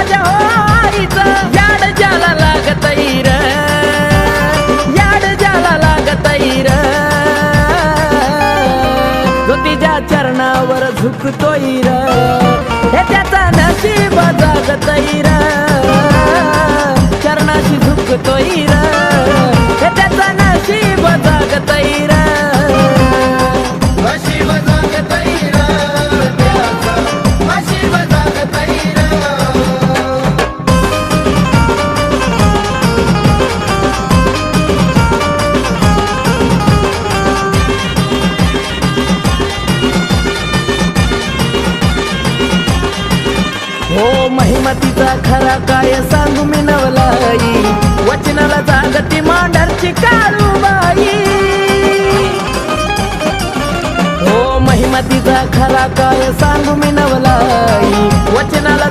माझ्या आईचं याड ज्याला लागतई र, याड ज्याला लागतई र, जो तिच्या चरणावर झुकतोय र, हे त्याचा नशीब जागतई र, चरणाशी झुकतोय र, हे त्याचा नशीब जागतई र, नशीब जागतई र, त्याचा नशीब जागतई र. हो महिमतीचा खरा काय सांगू मी नवलाई, वचनाला जागती मांडरची काळूबाई. हो महिमतीचा खरा काय सांगू मी नवलाई, वचनाला